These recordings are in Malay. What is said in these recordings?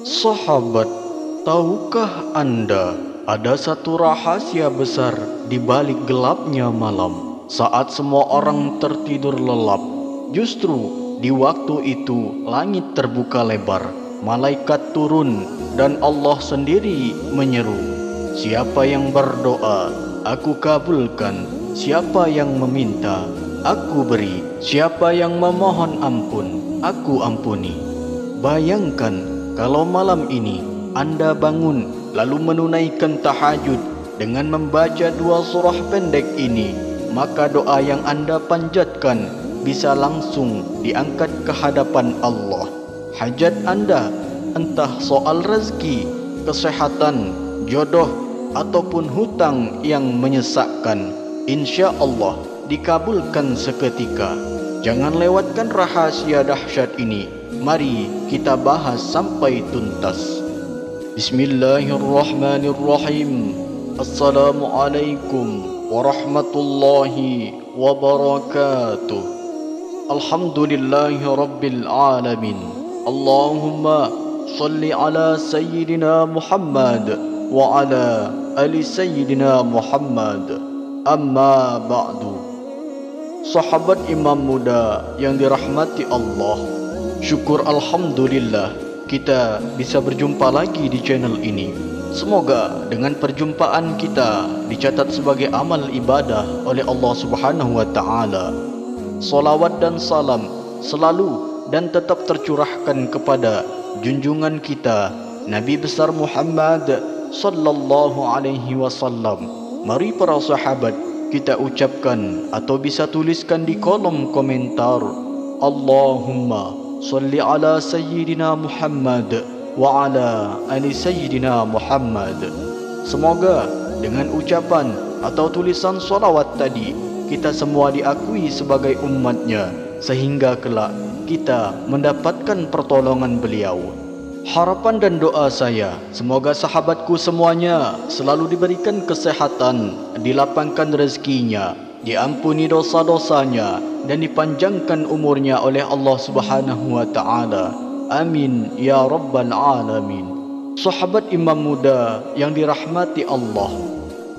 Sahabat, tahukah Anda ada satu rahasia besar di balik gelapnya malam? Saat semua orang tertidur lelap, justru di waktu itu langit terbuka lebar, malaikat turun dan Allah sendiri menyeru, "Siapa yang berdoa, aku kabulkan. Siapa yang meminta, aku beri. Siapa yang memohon ampun, aku ampuni." Bayangkan kalau malam ini Anda bangun lalu menunaikan tahajud dengan membaca 2 surah pendek ini, maka doa yang Anda panjatkan bisa langsung diangkat ke hadapan Allah. Hajat Anda, entah soal rezeki, kesehatan, jodoh, ataupun hutang yang menyesakkan, insya Allah dikabulkan seketika. Jangan lewatkan rahasia dahsyat ini. Mari kita bahas sampai tuntas. Bismillahirrahmanirrahim. Assalamualaikum warahmatullahi wabarakatuh. Alhamdulillahi rabbil alamin. Allahumma salli ala sayyidina Muhammad wa ala ali sayyidina Muhammad. Amma ba'du. Sahabat imam muda yang dirahmati Allah, syukur alhamdulillah kita bisa berjumpa lagi di channel ini. Semoga dengan perjumpaan kita dicatat sebagai amal ibadah oleh Allah Subhanahu wa taala. Salawat dan salam selalu dan tetap tercurahkan kepada junjungan kita Nabi besar Muhammad sallallahu alaihi wasallam. Mari para sahabat kita ucapkan atau bisa tuliskan di kolom komentar, Allahumma salli ala sayyidina Muhammad wa ala ali sayyidina Muhammad. Semoga dengan ucapan atau tulisan salawat tadi kita semua diakui sebagai umatnya, sehingga kelak kita mendapatkan pertolongan beliau. Harapan dan doa saya, semoga sahabatku semuanya selalu diberikan kesehatan, dilapangkan rezekinya, diampuni dosa-dosanya, dan dipanjangkan umurnya oleh Allah Subhanahu wa taala. Amin ya rabbal alamin. Sahabat imam muda yang dirahmati Allah,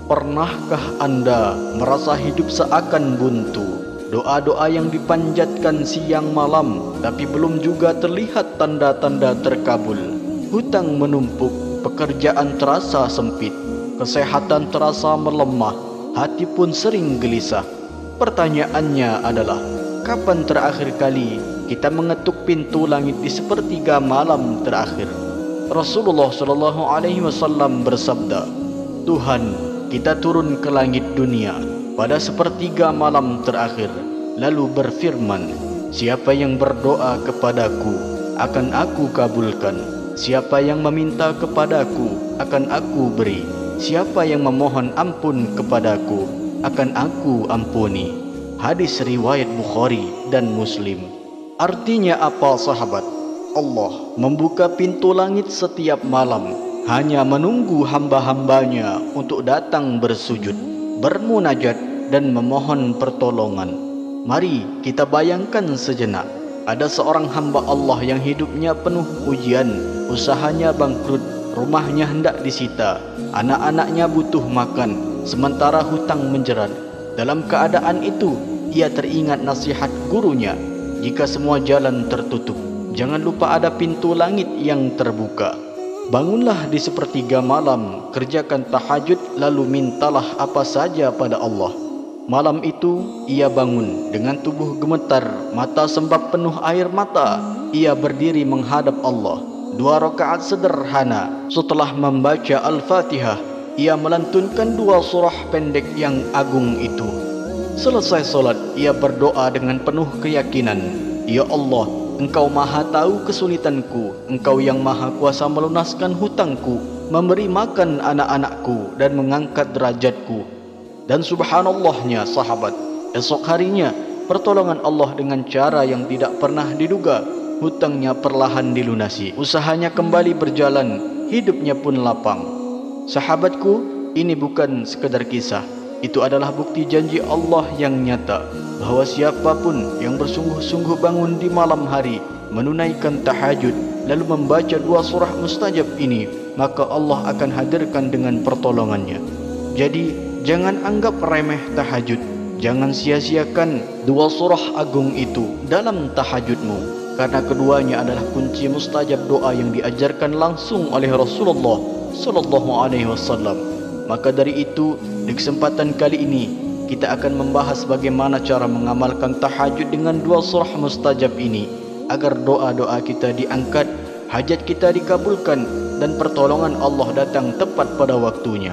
pernahkah Anda merasa hidup seakan buntu? Doa-doa yang dipanjatkan siang malam tapi belum juga terlihat tanda-tanda terkabul. Hutang menumpuk, pekerjaan terasa sempit, kesehatan terasa melemah, hati pun sering gelisah. Pertanyaannya adalah, kapan terakhir kali kita mengetuk pintu langit di sepertiga malam terakhir? Rasulullah SAW bersabda, Tuhan, kita turun ke langit dunia pada sepertiga malam terakhir, lalu berfirman, siapa yang berdoa kepadaku akan aku kabulkan, siapa yang meminta kepadaku akan aku beri, siapa yang memohon ampun kepadaku akan aku ampuni. Hadis riwayat Bukhari dan Muslim. Artinya apa sahabat? Allah membuka pintu langit setiap malam, hanya menunggu hamba-hambanya untuk datang bersujud, bermunajat dan memohon pertolongan. Mari kita bayangkan sejenak, ada seorang hamba Allah yang hidupnya penuh ujian, usahanya bangkrut, rumahnya hendak disita, anak-anaknya butuh makan, sementara hutang menjerat. Dalam keadaan itu, ia teringat nasihat gurunya, jika semua jalan tertutup, jangan lupa ada pintu langit yang terbuka. Bangunlah di sepertiga malam, kerjakan tahajud, lalu mintalah apa saja pada Allah. Malam itu ia bangun dengan tubuh gemetar, mata sembab penuh air mata. Ia berdiri menghadap Allah. 2 rakaat sederhana. Setelah membaca Al-Fatihah, ia melantunkan 2 surah pendek yang agung itu. Selesai solat, ia berdoa dengan penuh keyakinan, Ya Allah, Engkau maha tahu kesulitanku, Engkau yang maha kuasa melunaskan hutangku, memberi makan anak-anakku dan mengangkat derajatku. Dan subhanallahnya sahabat, esok harinya pertolongan Allah dengan cara yang tidak pernah diduga. Hutangnya perlahan dilunasi, usahanya kembali berjalan, hidupnya pun lapang. Sahabatku, ini bukan sekedar kisah, itu adalah bukti janji Allah yang nyata, bahwa siapapun yang bersungguh-sungguh bangun di malam hari, menunaikan tahajud lalu membaca 2 surah mustajab ini, maka Allah akan hadirkan dengan pertolongannya. Jadi jangan anggap remeh tahajud. Jangan sia-siakan 2 surah agung itu dalam tahajudmu, karena keduanya adalah kunci mustajab doa yang diajarkan langsung oleh Rasulullah sallallahu alaihi wasallam. Maka dari itu, di kesempatan kali ini kita akan membahas bagaimana cara mengamalkan tahajud dengan 2 surah mustajab ini agar doa-doa kita diangkat, hajat kita dikabulkan, dan pertolongan Allah datang tepat pada waktunya.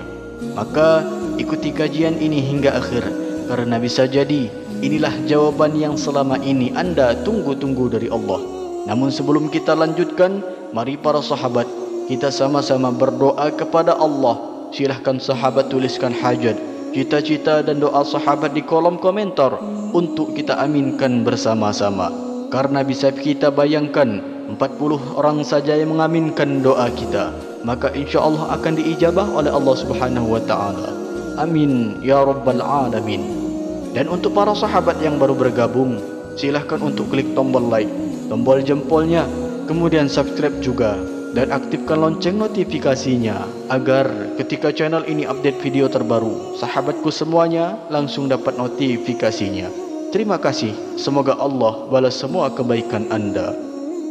Maka ikuti kajian ini hingga akhir, karena bisa jadi inilah jawaban yang selama ini Anda tunggu-tunggu dari Allah. Namun sebelum kita lanjutkan, mari para sahabat kita sama-sama berdoa kepada Allah. Silahkan sahabat tuliskan hajat, cita-cita dan doa sahabat di kolom komentar untuk kita aminkan bersama-sama. Karena bisa kita bayangkan 40 orang saja yang mengaminkan doa kita, maka insya-Allah akan diijabah oleh Allah Subhanahu wa taala. Amin ya rabbal alamin. Dan untuk para sahabat yang baru bergabung, silahkan untuk klik tombol like, tombol jempolnya, kemudian subscribe juga, dan aktifkan lonceng notifikasinya agar ketika channel ini update video terbaru, sahabatku semuanya langsung dapat notifikasinya. Terima kasih, semoga Allah balas semua kebaikan Anda.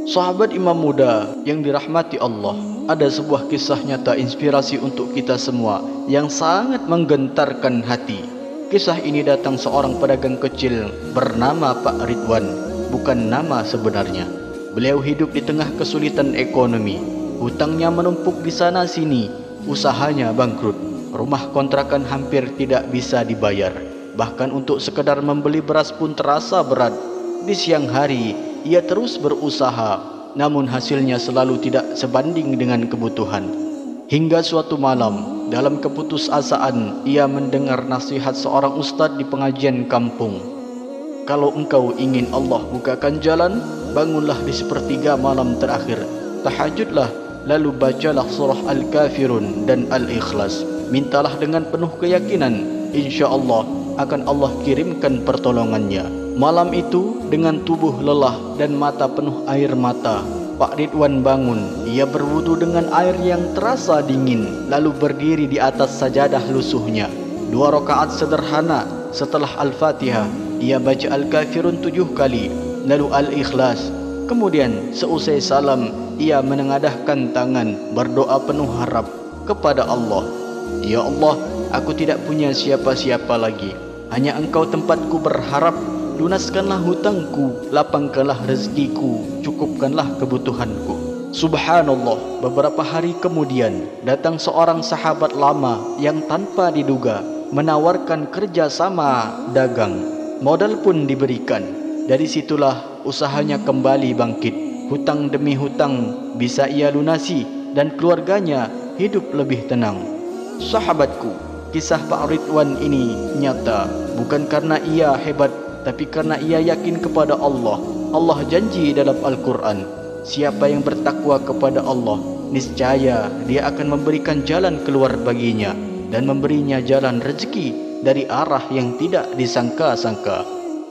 Sahabat imam muda yang dirahmati Allah, ada sebuah kisah nyata inspirasi untuk kita semua yang sangat menggentarkan hati. Kisah ini datang seorang pedagang kecil bernama Pak Ridwan, bukan nama sebenarnya. Beliau hidup di tengah kesulitan ekonomi. Hutangnya menumpuk di sana sini, usahanya bangkrut, rumah kontrakan hampir tidak bisa dibayar. Bahkan untuk sekedar membeli beras pun terasa berat. Di siang hari ia terus berusaha, namun hasilnya selalu tidak sebanding dengan kebutuhan. Hingga suatu malam, dalam keputusasaan, ia mendengar nasihat seorang ustadz di pengajian kampung. Kalau engkau ingin Allah bukakan jalan, bangunlah di sepertiga malam terakhir, tahajudlah, lalu bacalah surah Al-Kafirun dan Al-Ikhlas. Mintalah dengan penuh keyakinan, insya Allah akan Allah kirimkan pertolongannya. Malam itu dengan tubuh lelah dan mata penuh air mata, Pak Ridwan bangun. Ia berwudu dengan air yang terasa dingin, lalu berdiri di atas sajadah lusuhnya. 2 rakaat sederhana. Setelah Al-Fatihah, ia baca Al-Kafirun 7 kali, lalu Al-Ikhlas. Kemudian seusai salam, ia menengadahkan tangan berdoa penuh harap kepada Allah. Ya Allah, aku tidak punya siapa-siapa lagi, hanya Engkau tempatku berharap. Lunaskanlah hutangku, lapangkanlah rezekiku, cukupkanlah kebutuhanku. Subhanallah, beberapa hari kemudian datang seorang sahabat lama yang tanpa diduga menawarkan kerjasama dagang. Modal pun diberikan. Dari situlah usahanya kembali bangkit. Hutang demi hutang bisa ia lunasi dan keluarganya hidup lebih tenang. Sahabatku, kisah Pak Ridwan ini nyata, bukan karena ia hebat, tapi karena ia yakin kepada Allah. Allah janji dalam Al-Quran, siapa yang bertakwa kepada Allah, niscaya dia akan memberikan jalan keluar baginya dan memberinya jalan rezeki dari arah yang tidak disangka-sangka.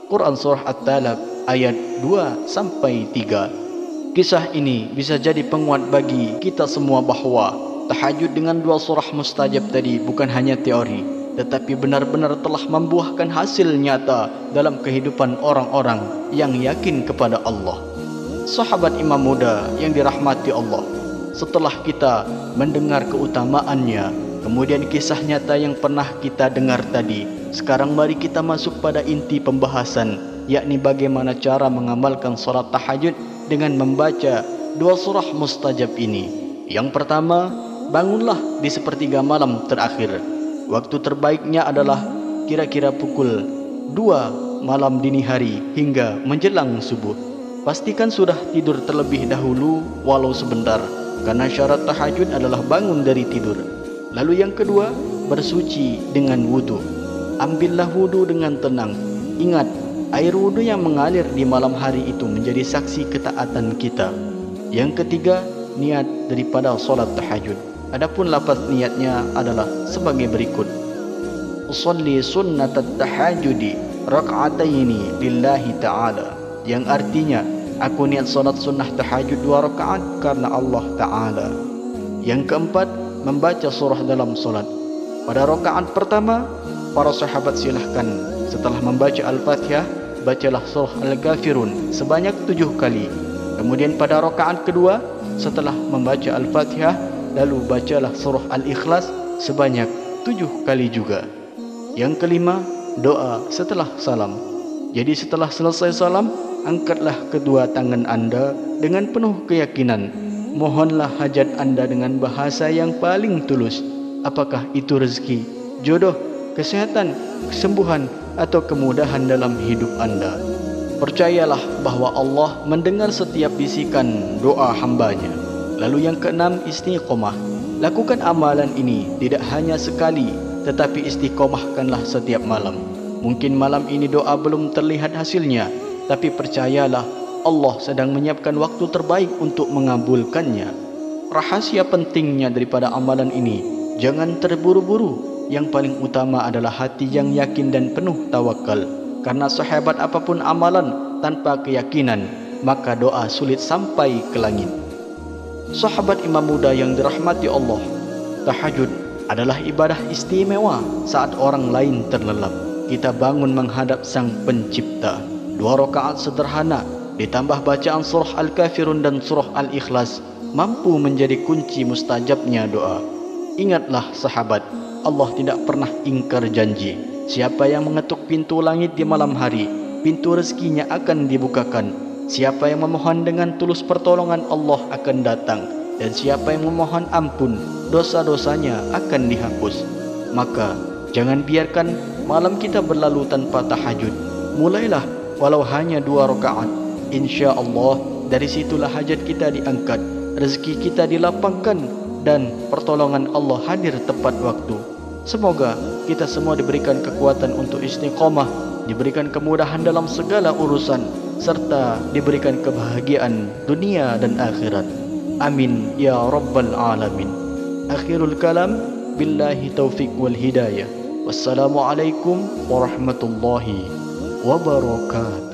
Quran Surah At-Talaq ayat 2-3. Kisah ini bisa jadi penguat bagi kita semua bahwa tahajud dengan 2 surah mustajab tadi bukan hanya teori, tetapi benar-benar telah membuahkan hasil nyata dalam kehidupan orang-orang yang yakin kepada Allah. Sahabat imam muda yang dirahmati Allah, setelah kita mendengar keutamaannya, kemudian kisah nyata yang pernah kita dengar tadi, sekarang mari kita masuk pada inti pembahasan, yakni bagaimana cara mengamalkan salat tahajud dengan membaca 2 surah mustajab ini. Yang pertama, bangunlah di sepertiga malam terakhir. Waktu terbaiknya adalah kira-kira pukul 2 malam dini hari hingga menjelang subuh. Pastikan sudah tidur terlebih dahulu walau sebentar, karena syarat tahajud adalah bangun dari tidur. Lalu yang kedua, bersuci dengan wudu. Ambillah wudu dengan tenang. Ingat, air wudu yang mengalir di malam hari itu menjadi saksi ketaatan kita. Yang ketiga, niat daripada solat tahajud. Adapun lafaz niatnya adalah sebagai berikut: Usolli sunnat at-tahajudi rak'ataini lillahi ta'ala, yang artinya aku niat solat sunnah tahajud 2 rakaat karena Allah Ta'ala. Yang keempat, membaca surah dalam solat. Pada rakaat pertama, para sahabat silahkan setelah membaca Al-Fatihah, bacalah surah Al-Ghafirun sebanyak 7 kali. Kemudian pada rakaat kedua, setelah membaca Al-Fatihah, lalu bacalah surah Al-Ikhlas sebanyak 7 kali juga. Yang kelima, doa setelah salam. Jadi setelah selesai salam, angkatlah kedua tangan anda dengan penuh keyakinan. Mohonlah hajat anda dengan bahasa yang paling tulus. Apakah itu rezeki, jodoh, kesehatan, kesembuhan, atau kemudahan dalam hidup anda. Percayalah bahwa Allah mendengar setiap bisikan doa hambanya. Lalu yang keenam, istiqomah. Lakukan amalan ini tidak hanya sekali, tetapi istiqomahkanlah setiap malam. Mungkin malam ini doa belum terlihat hasilnya, tapi percayalah Allah sedang menyiapkan waktu terbaik untuk mengabulkannya. Rahasia pentingnya daripada amalan ini, jangan terburu-buru. Yang paling utama adalah hati yang yakin dan penuh tawakal. Karena sehebat apapun amalan tanpa keyakinan, maka doa sulit sampai ke langit. Sahabat imam muda yang dirahmati Allah, tahajud adalah ibadah istimewa saat orang lain terlelap. Kita bangun menghadap Sang Pencipta. 2 rakaat sederhana ditambah bacaan surah Al-Kafirun dan surah Al-Ikhlas mampu menjadi kunci mustajabnya doa. Ingatlah sahabat, Allah tidak pernah ingkar janji. Siapa yang mengetuk pintu langit di malam hari, pintu rezekinya akan dibukakan. Siapa yang memohon dengan tulus pertolongan, Allah akan datang. Dan siapa yang memohon ampun, dosa-dosanya akan dihapus. Maka jangan biarkan malam kita berlalu tanpa tahajud. Mulailah walau hanya 2 rakaat. Insya Allah dari situlah hajat kita diangkat, rezeki kita dilapangkan, dan pertolongan Allah hadir tepat waktu. Semoga kita semua diberikan kekuatan untuk istiqomah, diberikan kemudahan dalam segala urusan, serta diberikan kebahagiaan dunia dan akhirat. Amin ya rabbal alamin. Akhirul kalam, billahi taufiq wal hidayah. Wassalamualaikum warahmatullahi wabarakatuh.